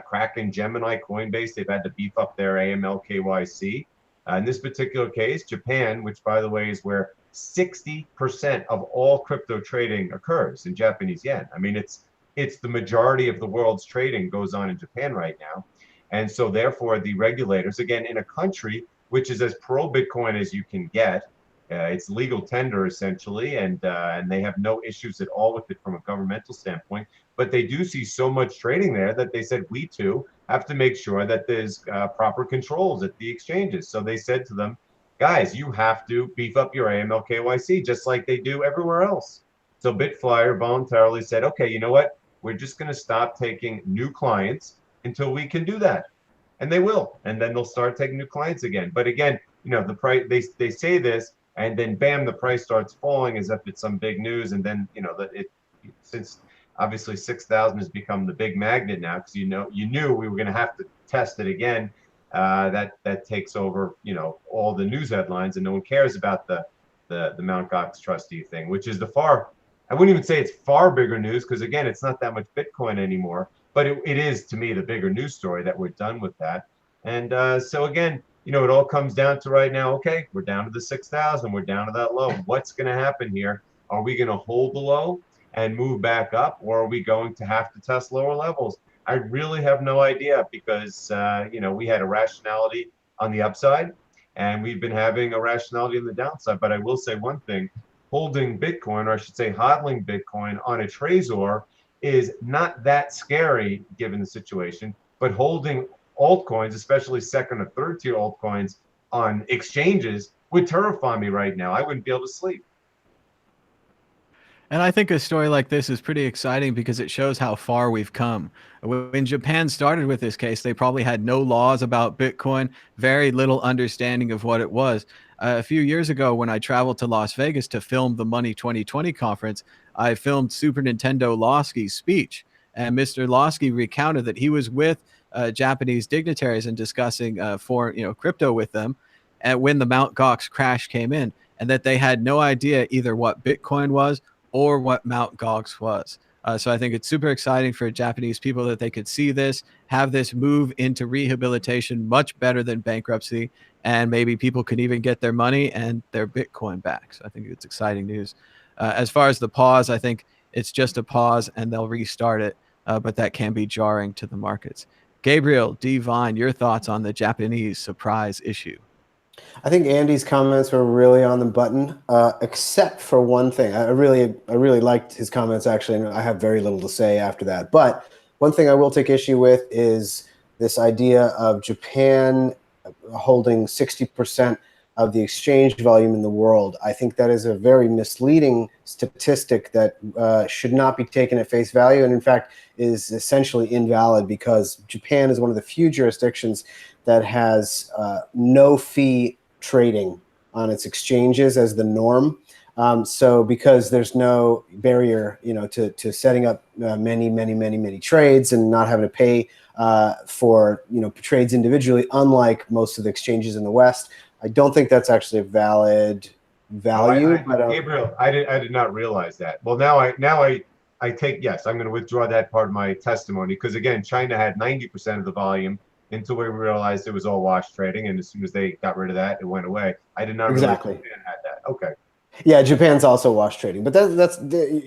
Kraken, Gemini, Coinbase, they've had to beef up their AML KYC. In this particular case, Japan, which by the way is where 60% of all crypto trading occurs in Japanese yen. I mean, it's the majority of the world's trading goes on in Japan right now. And so therefore the regulators, again, in a country which is as pro-Bitcoin as you can get, it's legal tender essentially, and they have no issues at all with it from a governmental standpoint. But they do see so much trading there that they said, we too have to make sure that there's proper controls at the exchanges. So they said to them, guys, you have to beef up your AML KYC just like they do everywhere else. So Bitflyer voluntarily said, okay, you know what? We're just going to stop taking new clients until we can do that. And they will. And then they'll start taking new clients again. But again, the price, they say this, and then bam, the price starts falling as if it's some big news. And then, since Obviously, 6,000 has become the big magnet now because you knew we were going to have to test it again. That takes over, all the news headlines, and no one cares about the Mt. Gox trustee thing, which is I wouldn't even say it's far bigger news because again, it's not that much Bitcoin anymore, but it is to me the bigger news story that we're done with that. And so again, it all comes down to right now, okay, we're down to the 6,000, we're down to that low. What's going to happen here? Are we going to hold the low and move back up, or are we going to have to test lower levels? I really have no idea because, we had a rationality on the upside and we've been having a rationality on the downside. But I will say one thing, holding Bitcoin, or I should say hodling Bitcoin on a Trezor is not that scary given the situation, but holding altcoins, especially second or third tier altcoins on exchanges would terrify me right now. I wouldn't be able to sleep. And I think a story like this is pretty exciting because it shows how far we've come. When Japan started with this case, they probably had no laws about Bitcoin, very little understanding of what it was. A few years ago, when I traveled to Las Vegas to film the Money 2020 conference, I filmed Super Nintendo Losky's speech. And Mr. Losky recounted that he was with Japanese dignitaries and discussing crypto with them, and when the Mt. Gox crash came in, and that they had no idea either what Bitcoin was or what Mt. Gox was. So I think it's super exciting for Japanese people that they could see this, have this move into rehabilitation much better than bankruptcy, and maybe people can even get their money and their Bitcoin back. So I think it's exciting news. As far as the pause, I think it's just a pause and they'll restart it, but that can be jarring to the markets. Gabriel D. Vine, your thoughts on the Japanese surprise issue? I think Andy's comments were really on the button, except for one thing. I really liked his comments, actually, and I have very little to say after that. But one thing I will take issue with is this idea of Japan holding 60% of the exchange volume in the world. I think that is a very misleading statistic that should not be taken at face value, and in fact is essentially invalid because Japan is one of the few jurisdictions that has no fee trading on its exchanges as the norm. So because there's no barrier, to setting up many trades and not having to pay for trades individually, unlike most of the exchanges in the West, I don't think that's actually a valid value. Gabriel, I did not realize that. Well, now I take, yes, I'm going to withdraw that part of my testimony because again, China had 90% of the volume until we realized it was all wash trading, and as soon as they got rid of that, it went away. I did not realize Japan had that. Okay. Yeah, Japan's also wash trading, but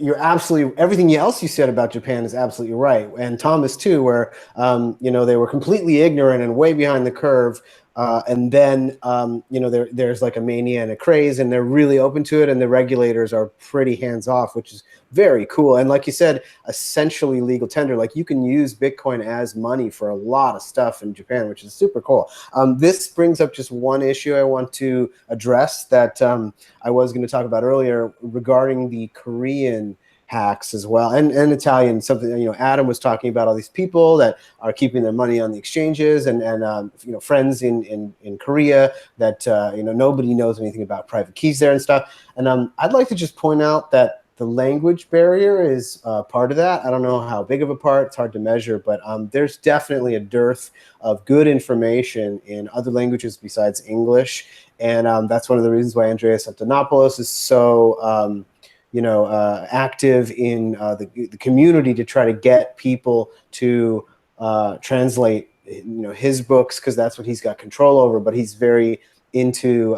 you're absolutely, everything else you said about Japan is absolutely right, and Thomas too, where they were completely ignorant and way behind the curve, and then there's like a mania and a craze, and they're really open to it, and the regulators are pretty hands off, which is very cool. And like you said, essentially legal tender. Like you can use Bitcoin as money for a lot of stuff in Japan, which is super cool. This brings up just one issue I want to address that I was going to talk about earlier regarding the Korean hacks as well, and Italian, something, Adam was talking about all these people that are keeping their money on the exchanges and friends in Korea that nobody knows anything about private keys there and stuff. And I'd like to just point out that the language barrier is part of that. I don't know how big of a part, it's hard to measure, but there's definitely a dearth of good information in other languages besides English. And that's one of the reasons why Andreas Antonopoulos is so active in the community to try to get people to translate his books, because that's what he's got control over. But he's very into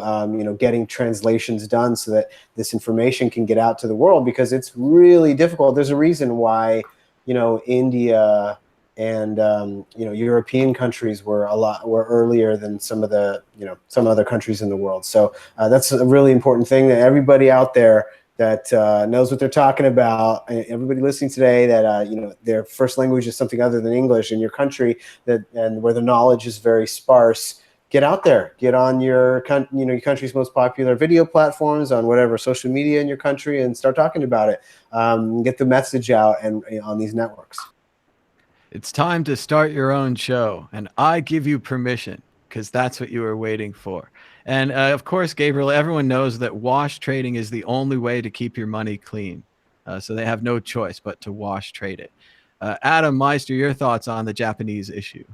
getting translations done so that this information can get out to the world, because it's really difficult. There's a reason why India and European countries were earlier than some other countries in the world. So that's a really important thing that everybody out there that knows what they're talking about, everybody listening today, that their first language is something other than English in your country, and where the knowledge is very sparse. Get out there, get on your country's most popular video platforms, on whatever social media in your country, and start talking about it. Get the message out and on these networks. It's time to start your own show, and I give you permission, because that's what you were waiting for. And of course, Gabriel, everyone knows that wash trading is the only way to keep your money clean. So they have no choice but to wash trade it. Adam Meister, your thoughts on the Japanese issue?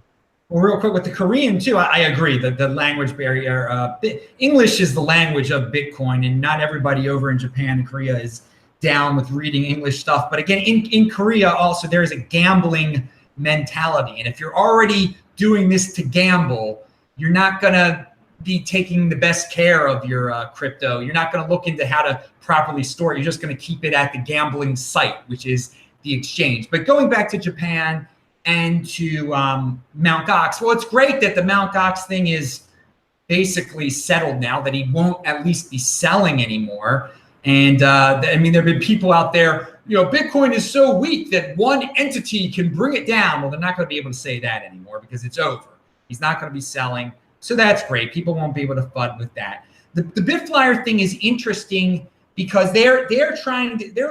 Well, real quick with the Korean too, I agree that the language barrier, English is the language of Bitcoin, and not everybody over in Japan and Korea is down with reading English stuff. But again, in Korea also there is a gambling mentality, and if you're already doing this to gamble, you're not gonna be taking the best care of your crypto. You're not gonna look into how to properly store it. You're just gonna keep it at the gambling site, which is the exchange. But going back to Japan and to Mt. Gox. Well, it's great that the Mt. Gox thing is basically settled now, that he won't at least be selling anymore. And I mean, there have been people out there, you know, Bitcoin is so weak that one entity can bring it down. Well, they're not going to be able to say that anymore because it's over. He's not going to be selling. So that's great. People won't be able to FUD with that. The BitFlyer thing is interesting because they're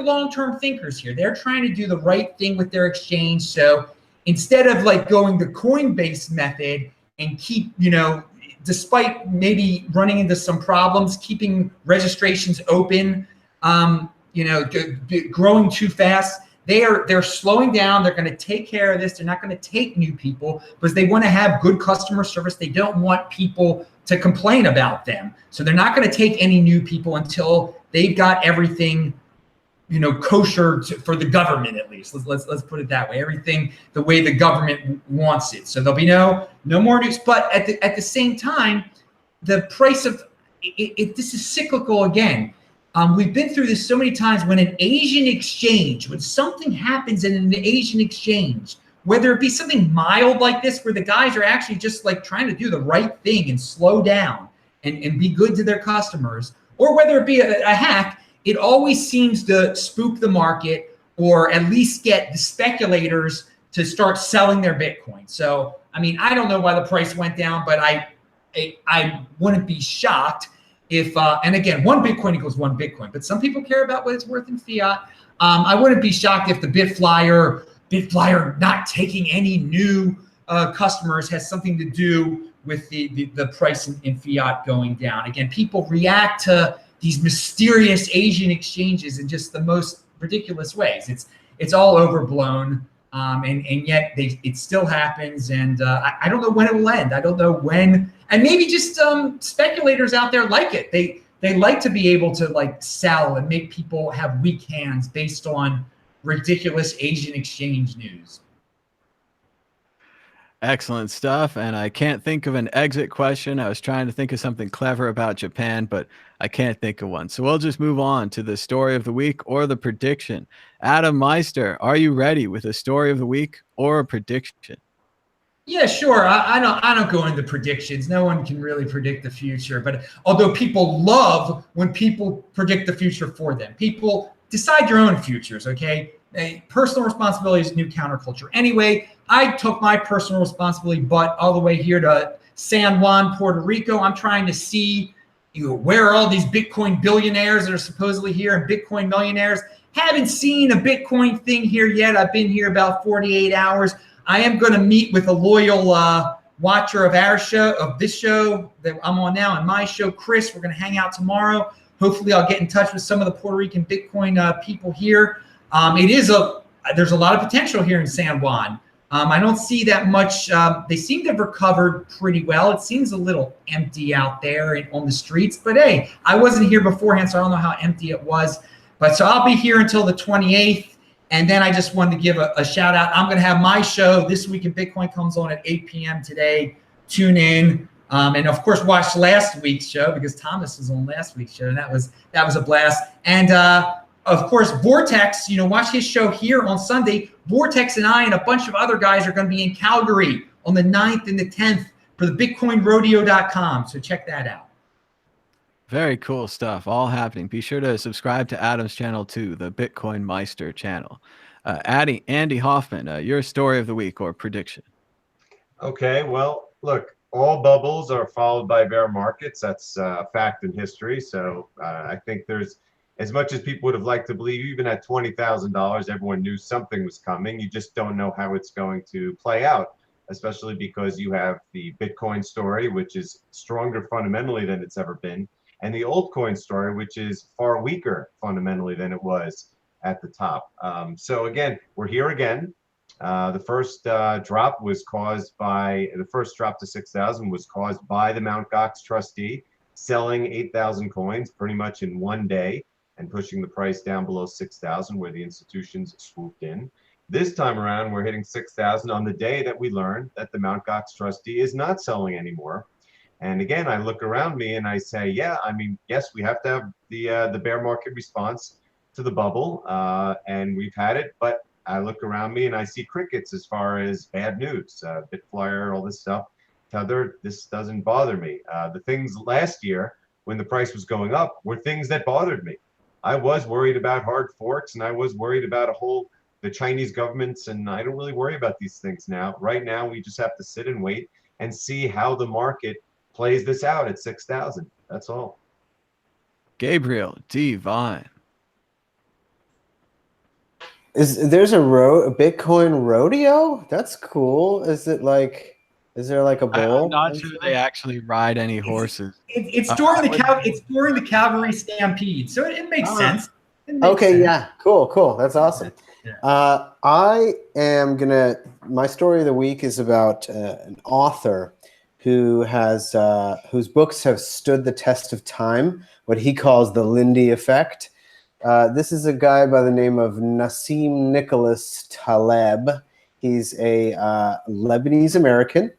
long-term thinkers here. They're trying to do the right thing with their exchange. So instead of like going the Coinbase method and keep, you know, despite maybe running into some problems, keeping registrations open, you know, growing too fast, they're slowing down. They're going to take care of this. They're not going to take new people because they want to have good customer service. They don't want people to complain about them. So they're not going to take any new people until they've got everything, you know, kosher for the government, at least. Let's put it that way. Everything the way the government wants it. So there'll be no more news. But at the same time, the price of this is cyclical again. We've been through this so many times when an Asian exchange, when something happens in an Asian exchange, whether it be something mild like this, where the guys are actually just like trying to do the right thing and slow down and be good to their customers, or whether it be a hack, it always seems to spook the market or at least get the speculators to start selling their Bitcoin. So, I mean, I don't know why the price went down, but I wouldn't be shocked if, and again, one Bitcoin equals one Bitcoin, but some people care about what it's worth in fiat. I wouldn't be shocked if the BitFlyer not taking any new customers has something to do with the price in fiat going down. Again, people react to these mysterious Asian exchanges in just the most ridiculous ways. It's all overblown, and yet it still happens. And I don't know when it will end. I don't know when. And maybe just speculators out there like it. They like to be able to like sell and make people have weak hands based on ridiculous Asian exchange news. Excellent stuff. And I can't think of an exit question. I was trying to think of something clever about Japan, but I can't think of one. So we'll just move on to the story of the week or the prediction. Adam Meister, are you ready with a story of the week or a prediction? Yeah, sure. I don't go into predictions. No one can really predict the future. But although people love when people predict the future for them, people decide your own futures, okay? Personal responsibility is new counterculture. Anyway, I took my personal responsibility butt all the way here to San Juan, Puerto Rico. I'm trying to see, you know, where are all these Bitcoin billionaires that are supposedly here and Bitcoin millionaires. Haven't seen a Bitcoin thing here yet. I've been here about 48 hours. I am going to meet with a loyal watcher of our show, of this show that I'm on now, and my show, Chris. We're going to hang out tomorrow. Hopefully, I'll get in touch with some of the Puerto Rican Bitcoin people here. There's a lot of potential here in San Juan. I don't see that much. They seem to have recovered pretty well. It seems a little empty out there on the streets, but hey, I wasn't here beforehand, so I don't know how empty it was. But so I'll be here until the 28th. And then I just wanted to give a shout out. I'm going to have my show This Week in Bitcoin comes on at 8 p.m. today. Tune in. And of course, watch last week's show because Thomas was on last week's show. And that was a blast. And of course, Vortex, you know, watch his show here on Sunday. Vortex and I and a bunch of other guys are going to be in Calgary on the 9th and the 10th for the BitcoinRodeo.com. So check that out. Very cool stuff, all happening. Be sure to subscribe to Adam's channel too, the Bitcoin Meister channel. Andy Hoffman, your story of the week or prediction. Okay, well, look, all bubbles are followed by bear markets. That's a fact in history. So I think there's, as much as people would have liked to believe, even at $20,000, everyone knew something was coming. You just don't know how it's going to play out, especially because you have the Bitcoin story, which is stronger fundamentally than it's ever been, and the altcoin story, which is far weaker fundamentally than it was at the top. So again, we're here again. The first drop was caused by, the first drop to 6,000 was caused by the Mt. Gox trustee selling 8,000 coins pretty much in one day and pushing the price down below 6,000 where the institutions swooped in. This time around, we're hitting 6,000 on the day that we learned that the Mt. Gox trustee is not selling anymore. And again, I look around me and I say, yeah, I mean, yes, we have to have the bear market response to the bubble, and we've had it, but I look around me and I see crickets as far as bad news, Bitflyer, all this stuff. Tether, this doesn't bother me. The things last year when the price was going up were things that bothered me. I was worried about hard forks, and I was worried about the Chinese governments, and I don't really worry about these things now. Right now, we just have to sit and wait and see how the market plays this out at 6,000. That's all. Gabriel D. Vine. There's a Bitcoin rodeo? That's cool. Is there like a bowl? I'm not sure they actually ride any horses. It's during the cavalry stampede, so it makes sense. Okay, sense. Yeah, cool. That's awesome. Yeah. My story of the week is about an author who has whose books have stood the test of time, what he calls the Lindy effect. This is a guy by the name of Nassim Nicholas Taleb. He's a Lebanese American,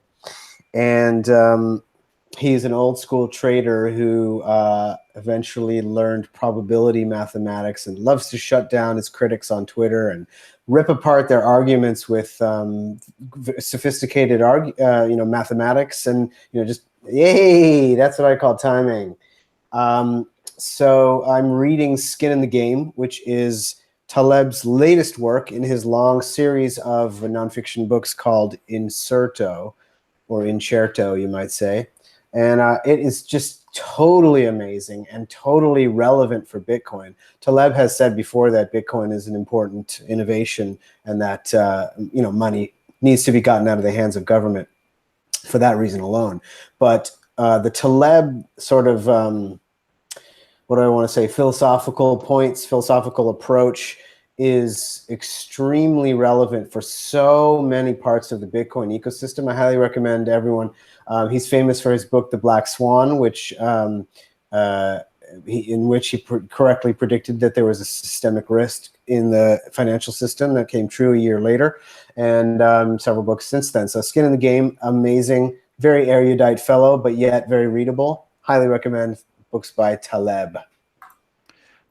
and he's an old school trader who eventually learned probability mathematics and loves to shut down his critics on Twitter and rip apart their arguments with sophisticated mathematics, and just yay, that's what I call timing. So I'm reading Skin in the Game, which is Taleb's latest work in his long series of nonfiction books called Incerto, or Incerto, you might say. And it is just totally amazing and totally relevant for Bitcoin. Taleb has said before that Bitcoin is an important innovation, and that money needs to be gotten out of the hands of government for that reason alone. But the Taleb sort of what do I want to say, philosophical approach is extremely relevant for so many parts of the Bitcoin ecosystem. I highly recommend everyone. He's famous for his book, The Black Swan, in which he correctly predicted that there was a systemic risk in the financial system that came true a year later, and several books since then. So Skin in the Game, amazing, very erudite fellow, but yet very readable. Highly recommend books by Taleb.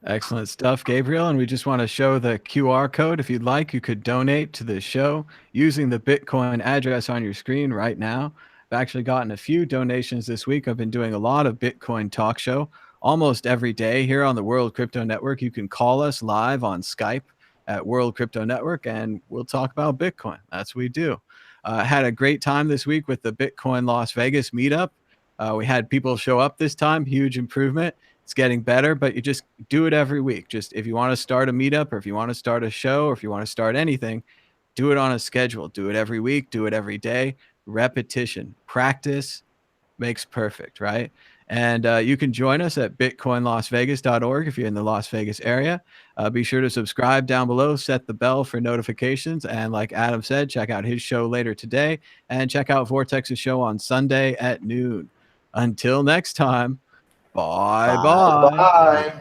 Excellent stuff, Gabriel. And we just want to show the QR code. If you'd like, you could donate to the show using the Bitcoin address on your screen right now. I've actually gotten a few donations this week. I've been doing a lot of Bitcoin talk show almost every day here on the World Crypto Network. You can call us live on Skype at World Crypto Network, and we'll talk about Bitcoin. That's what we do. Had a great time this week with the Bitcoin Las Vegas meetup. We had people show up this time, huge improvement. It's getting better, but you just do it every week. Just if you want to start a meetup, or if you want to start a show, or if you want to start anything, do it on a schedule. Do it every week. Do it every day. Repetition, practice makes perfect, right? And you can join us at bitcoinlasvegas.org if you're in the Las Vegas area. Be sure to subscribe down below, set the bell for notifications. And like Adam said, check out his show later today, and check out Vortex's show on Sunday at noon. Until next time. Bye. Bye.